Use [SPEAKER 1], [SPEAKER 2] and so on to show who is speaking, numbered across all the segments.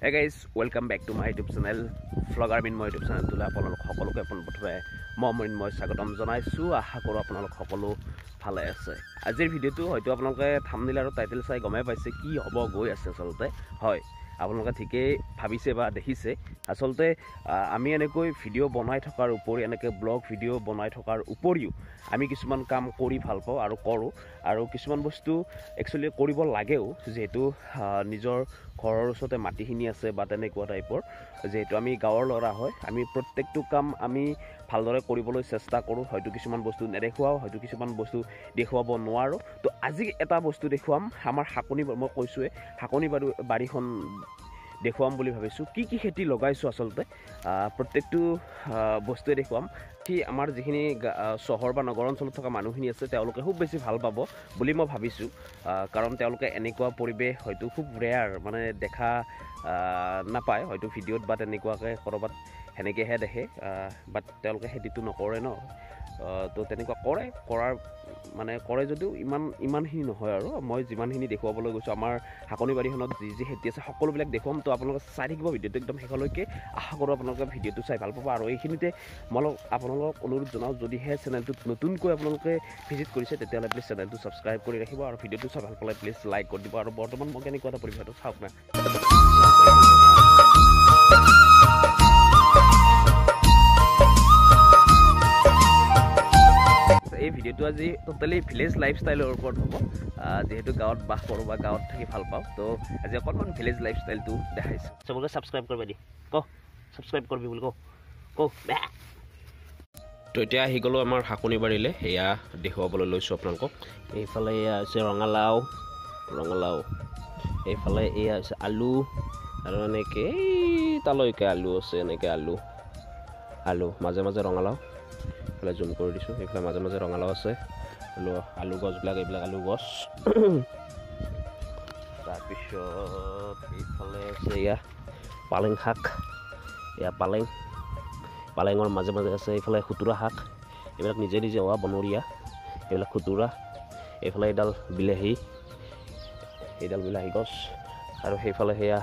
[SPEAKER 1] Hey guys, welcome back to my YouTube channel. Vlogger min my YouTube channel tula আপোনালোক সকলোকে প্ৰথমে মই স্বাগতম জনাইছো আশা কৰো আপোনালোক সকলো ভালে আছে আজিৰ ভিডিওটো হয়তো আপোনালোকে থাম্বনেইল আৰু টাইটেল চাই গমে পাইছে কি হ'ব গৈ আছে আসলতে হয় আপোনালোকে ঠিকে ভাবিছে বা দেখিছে আসলতে আমি এনেকৈ ভিডিও বনাই থকাৰ উপৰি এনেকৈ ব্লগ ভিডিও বনাই থকাৰ উপৰিও আমি কিছুমান কাম কৰি ভাল পাওঁ আৰু কৰো আৰু কিছুমান বস্তু একচুয়ালি কৰিব লাগেও যেহেতু নিজৰ ঘৰৰ ওচৰতে মাটিখিনি আছে বা তেনেকুৱা টাইপৰ যেহেতু আমি গাঁৱৰ ল'ৰা হয় আমি প্ৰত্যেকটো কাম আমি ভালদৰে কৰিবলৈ চেষ্টা কৰোঁ হয়তো কিছুমান বস্তু নেদেখুৱাও হয়তো কিছুমান বস্তু দেখুৱাব নোৱাৰো তো আজি এটা বস্তু দেখুৱাম আমাৰ হাকনি মই কৈছোৱে হাকনি বাৰীখন দেখুৱাম বুলি ভাবিছো কি খেতি লগাইছো আসলতে প্ৰত্যেকটো বস্তুৱে দেখুৱাম কি আমাৰ যিখিনি চহৰ বা নগৰ অঞ্চলত থকা মানুহখিনি আছে তেওঁলোকে খুব বেছি ভাল পাব বুলি মই ভাবিছো কাৰণ তেওঁলোকে এনেকুৱা পৰিবেশ হয়তো খুব ৰেয়াৰ মানে দেখা নাপায় হয়তো ভিডিঅ'ত বা তেনেকুৱাকৈ কৰবাত হেনেকেহে দেখে বাট তেওঁলোকে খেতিটো নকৰে ন তো তেনেকুৱা কৰাৰ মানে কৰে যদিও ইমানখিনি নহয় আৰু মই যিমানখিনি দেখুৱাবলৈ গৈছো আমাৰ হাকনি বাৰীখনত যি খেতি আছে সকলোবিলাক দেখুৱাম তো আপোনালোকে চাই থাকিব ভিডিঅ'টো একদম শেষলৈকে আশা কৰোঁ আপোনালোকে ভিডিঅ'টো চাই ভাল পাব আৰু এইখিনিতে মই আপোনালোকক অনুৰোধ জনাওঁ যদিহে চেনেলটোত নতুনকৈ আপোনালোকে ভিজিট কৰিছে তেতিয়াহ'লে প্লিজ চেনেলটো ছাবস্ক্ৰাইব কৰি ৰাখিব আৰু ভিডিঅ'টো চাই ভাল পালে প্লিজ লাইক কৰি দিব আৰু বৰ্তমান মই কেনেকুৱা এটা পৰিৱেশটো চাওক না এই ভিডিওটো আজি টোটালি ভিলেজ লাইফষ্টাইলৰ ওপৰত হ'ব যেহেতু গাঁৱত বাস কৰোঁ বা গাঁৱত থাকি ভাল পাওঁ তো আজি অকণমান ভিলেজ লাইফষ্টাইলটো দেখাইছোঁ চবকে ছাবস্ক্ৰাইব কৰিব দি ছাবস্ক্ৰাইব কৰিবি বুলি তো এতিয়া আহি গ'লোঁ আমাৰ হাকনি বাৰীলৈ এয়া দেখুৱাবলৈ লৈছোঁ আপোনালোকক এইফালে এয়া হৈছে ৰঙালাও এইফালে এয়া হৈছে আলু আৰু এনেকৈ তালৈকে আলু আছে এনেকৈ আলু মাজে মাজে ৰঙালাও এইফালে জুম কৰি দিছোঁ এইফালে মাজে মাজে ৰঙালাও আছে আলু গছবিলাক এইবিলাক আলু গছ তাৰপিছত এইফালে আছে এয়া পালেং শাক এয়া পালেঙৰ মাজে মাজে আছে এইফালে খুতুৰা শাক এইবিলাক নিজে হোৱা বনৰীয়া এইবিলাক খুতুৰা এইফালে এইডাল বিলাহী গছ আৰু সেইফালে সেয়া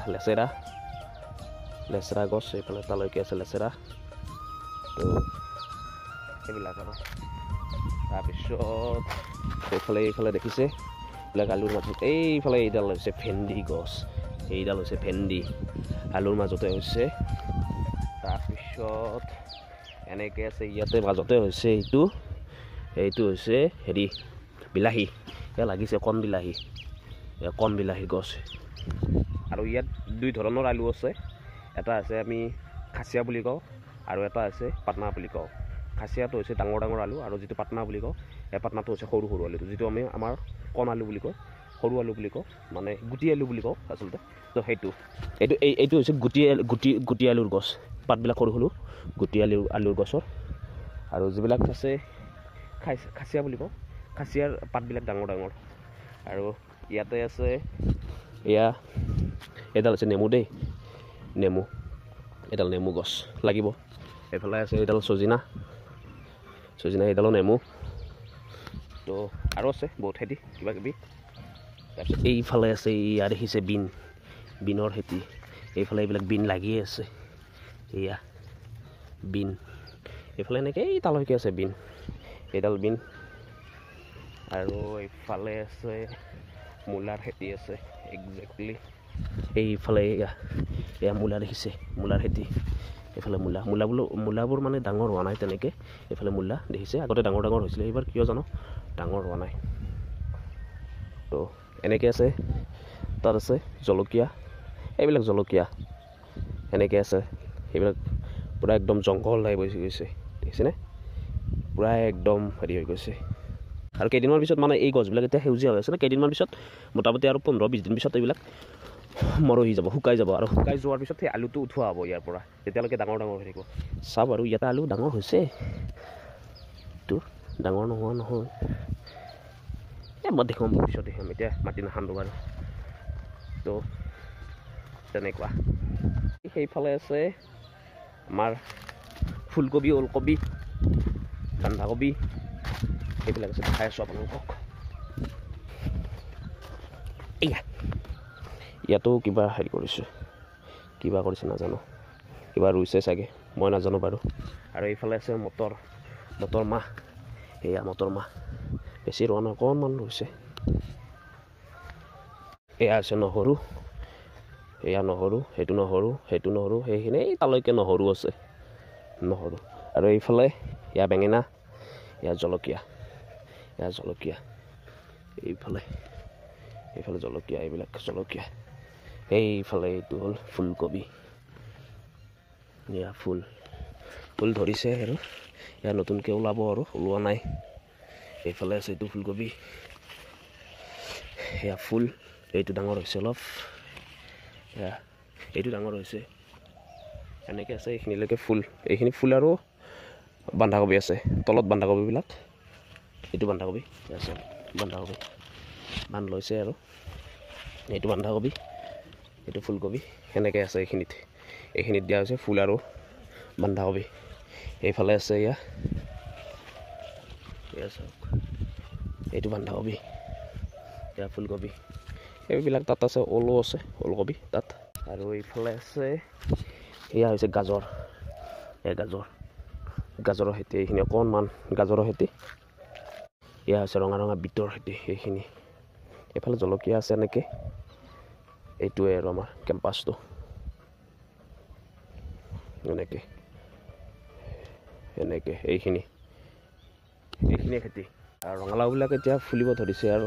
[SPEAKER 1] লেচেৰা গছ এইফালে তালৈকে আছে লেচেৰা তো এইবিলাক আৰু তাৰপিছত এইফালে দেখিছে এইবিলাক আলুৰ মাজত এইফালে এইডাল হৈছে ভেন্দি গছ এইডাল হৈছে ভেন্দি আলুৰ মাজতে হৈছে তাৰপিছত এনেকৈ আছে ইয়াতে মাজতে হৈছে এইটো হৈছে হেৰি বিলাহী এয়া লাগিছে কণ বিলাহী গছ আৰু ইয়াত দুই ধৰণৰ আলু আছে এটা আছে আমি খাচিয়া বুলি কওঁ আৰু এটা আছে পাটনা বুলি কওঁ খাচিয়াটো হৈছে ডাঙৰ আলু আৰু যিটো পাটনা বুলি কওঁ এই পাটনাটো হৈছে সৰু আলুটো যিটো আমি আমাৰ কণ আলু বুলি কওঁ সৰু আলু বুলি কওঁ মানে গুটি আলু বুলি কওঁ আচলতে তো এইটো হৈছে গুটি আলুৰ গছ পাতবিলাক সৰু গুটি আলুৰ গছৰ আৰু যিবিলাক আছে খাচিয়া বুলি কওঁ খাচিয়াৰ পাতবিলাক ডাঙৰ আৰু ইয়াতে আছে এয়া এডাল আছে এডাল নেমু গছ লাগিব এইফালে আছে এডাল চজিনা এইডালো নেমু তো আৰু আছে বহুত খেতি কিবা কিবি তাৰপিছত এইফালে আছে ইয়াত দেখিছে বিনৰ খেতি এইফালে এইবিলাক বিন লাগিয়ে আছে এয়া বিন এইফালে এনেকৈ তালৈকে আছে এইডাল বিন আৰু এইফালে আছে মূলাৰ খেতি আছে একজেক্টলি এইফালে এয়া মূলা দেখিছে মূলাৰ খেতি এইফালে মূলাবোৰ মানে ডাঙৰ হোৱা নাই তেনেকৈ এইফালে মূলা দেখিছে আগতে ডাঙৰ হৈছিলে এইবাৰ কিয় জানো ডাঙৰ হোৱা নাই তো এনেকৈ আছে তাত আছে জলকীয়া এইবিলাক জলকীয়া এনেকৈ আছে এইবিলাক পূৰা একদম জংঘল টাইপ হৈ গৈছে দেখিছেনে পূৰা একদম হেৰি হৈ গৈছে আৰু কেইদিনমান পিছত মানে এই গছবিলাক এতিয়া সেউজীয়া হৈ আছে ন কেইদিনমান পিছত মোটামুটি আৰু 15-20 দিন পিছত এইবিলাক মৰহি যাব শুকাই যাব আৰু শুকাই যোৱাৰ পিছত সেই আলুটো উঠোৱা হ'ব ইয়াৰ পৰা তেতিয়ালৈকে ডাঙৰ হৈ থাকিব চাওক আৰু ইয়াতে আলু ডাঙৰ হৈছে তো ডাঙৰ নোহোৱা নহয় মই দেখুৱাম পিছত দেখাম এতিয়া মাটি নাখান্দো বাৰু তো তেনেকুৱা সেইফালে আছে আমাৰ ফুলকবি ওলকবি বন্ধাকবি এইবিলাক আছে দেখাই আছোঁ আপোনালোকক ইয়াতো কিবা হেৰি কৰিছোঁ কিবা কৰিছে নাজানো, কিবা ৰুইছে চাগে, মই নাজানো বাৰু। আৰু এইফালে আছে মটৰ মাহ, এয়া মটৰ মাহ, বেছি ৰোৱা নাই, অকণমান ৰুইছে। এয়া আছে নহৰু, এয়া নহৰু, সেইটো নহৰু, সেইখিনি তালৈকে নহৰু আছে, নহৰু। আৰু এইফালে এয়া বেঙেনা, এয়া জলকীয়া, এইফালে জলকীয়া, এইবিলাক জলকীয়া। এইফালে এইটো হ'ল ফুলকবি, এয়া ফুল ধৰিছে আৰু এয়া নতুনকৈ ওলাব আৰু ওলোৱা নাই। এইফালে আছে এইটো ফুলকবি, এয়া ফুল, এইটো ডাঙৰ হৈছে অলপ, এয়া এইটো ডাঙৰ হৈছে, এনেকৈ আছে এইখিনিলৈকে ফুল। এইখিনি ফুল আৰু বন্ধাকবি আছে, তলত বন্ধাকবিবিলাক, এইটো বন্ধাকবি আছে, বন্ধাকবি বান্ধ লৈছে আৰু এইটো বন্ধাকবি, এইটো ফুলকবি, সেনেকৈ আছে এইখিনিত দিয়া হৈছে ফুল আৰু বন্ধাকবি। এইফালে আছে এয়া চাওক, এইটো বন্ধাকবি, এয়া ফুলকবি, এইবিলাক তাত আছে, ওলো আছে, ওলকবি তাত। আৰু এইফালে আছে এয়া হৈছে গাজৰ, গাজৰৰ খেতি, এইখিনি অকণমান গাজৰৰ খেতি। এয়া হৈছে ৰঙা বিটৰ খেতি, এইখিনি। এইফালে জলকীয়া আছে এনেকৈ, এইটোৱে আৰু আমাৰ কেম্পাছটো, এনেকৈ এইখিনিয়ে খেতি। আৰু ৰঙালাওবিলাক এতিয়া ফুলিব ধৰিছে, আৰু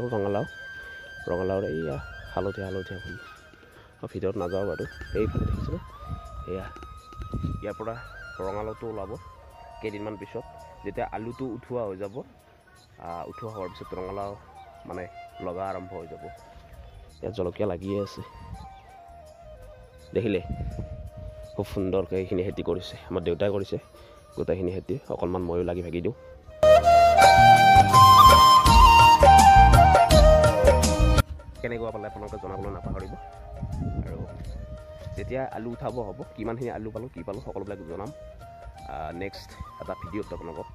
[SPEAKER 1] ৰঙালাওৰ এইয়া হালধীয়া ফুল, ভিতৰত নাযাওঁ বাৰু। এইফালে দেখিছেনে, ইয়াৰ পৰা ৰঙালাওটো ওলাব কেইদিনমান পিছত, যেতিয়া আলুটো উঠোৱা হৈ যাব, উঠোৱা হোৱাৰ পিছত ৰঙালাও মানে লগা আৰম্ভ হৈ যাব। ইয়াত জলকীয়া লাগিয়ে আছে, দেখিলে খুব সুন্দৰকৈ এইখিনি খেতি কৰিছে, আমাৰ দেউতাই কৰিছে গোটেইখিনি খেতি, অকণমান ময়ো লাগি ভাগি দিওঁ। কেনেকুৱা পালে আপোনালোকে জনাবলৈ নাপাহৰিব। আৰু যেতিয়া আলু উঠাব হ'ব, কিমানখিনি আলু পালোঁ, কি পালোঁ, সকলোবিলাক জনাম নেক্সট এটা ভিডিঅ'ত আপোনালোকক।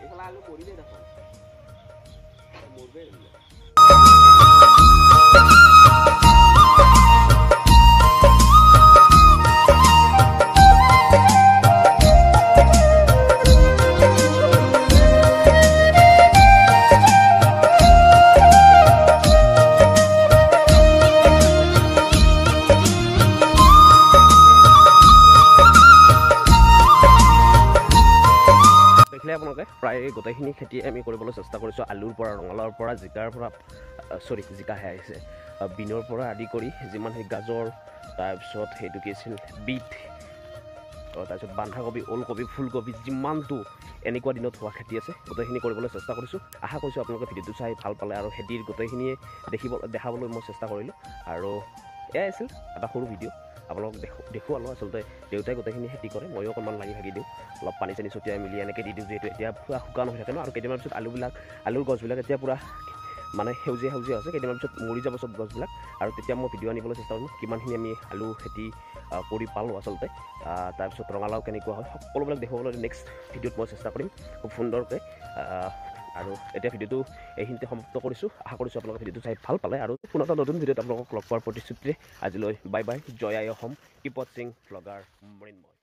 [SPEAKER 1] এইফালে আলু মৰিলে দেখোন, মৰবে। দেখিলে আপোনালোকে প্ৰায় গোটেইখিনি খেতি আমি কৰিবলৈ চেষ্টা কৰিছোঁ, আলুৰ পৰা, ৰঙালাওৰ পৰা, জিকাহে আহিছে, বিনৰ পৰা আদি কৰি যিমানখিনি গাজৰ, তাৰপিছত সেইটো কি আছিল বিট, তাৰপিছত বন্ধাকবি, ওলকবি, ফুলকবি, যিমানটো এনেকুৱা দিনত হোৱা খেতি আছে গোটেইখিনি কৰিবলৈ চেষ্টা কৰিছোঁ। আশা কৰিছোঁ আপোনালোকে ভিডিঅ'টো চাই ভাল পালে, আৰু খেতিৰ গোটেইখিনিয়ে দেখাবলৈ মই চেষ্টা কৰিলোঁ। আৰু এয়াই আছিল এটা সৰু ভিডিঅ', আপোনালোকক দেখুৱালোঁ। আচলতে দেউতাই গোটেইখিনি খেতি কৰে, ময়ো অকণমান লাগি ভাগি দিওঁ, অলপ পানী চানী ছটিয়াই মেলি এনেকৈ দি দিওঁ, যিহেতু এতিয়া পূৰা শুকান হৈ থাকে ন। আৰু কেইদিনমান পিছত আলুৰ গছবিলাক এতিয়া পূৰা মানে সেউজীয়া আছে, কেইদিনমান পিছত মৰি যাব চব গছবিলাক। আৰু তেতিয়া মই ভিডিঅ' আনিবলৈ চেষ্টা কৰিম, কিমানখিনি আমি আলু খেতি কৰি পালোঁ আচলতে, তাৰপিছত ৰঙালাও কেনেকুৱা হয়, সকলোবিলাক দেখুৱাবলৈ নেক্সট ভিডিঅ'ত মই চেষ্টা কৰিম খুব সুন্দৰকৈ। আৰু এতিয়া ভিডিঅ'টো এইখিনিতে সমাপ্ত কৰিছোঁ। আশা কৰিছোঁ আপোনালোকে ভিডিঅ'টো চাই ভাল পালে, আৰু পুনৰ এটা নতুন ভিডিঅ'ত আপোনালোকক লগ পোৱাৰ প্ৰতিশ্ৰুতিৰে আজিলৈ বাই বাই, জয় আই অসম, কিপ ৱাটচিং ব্লগাৰ মৃন্ময়।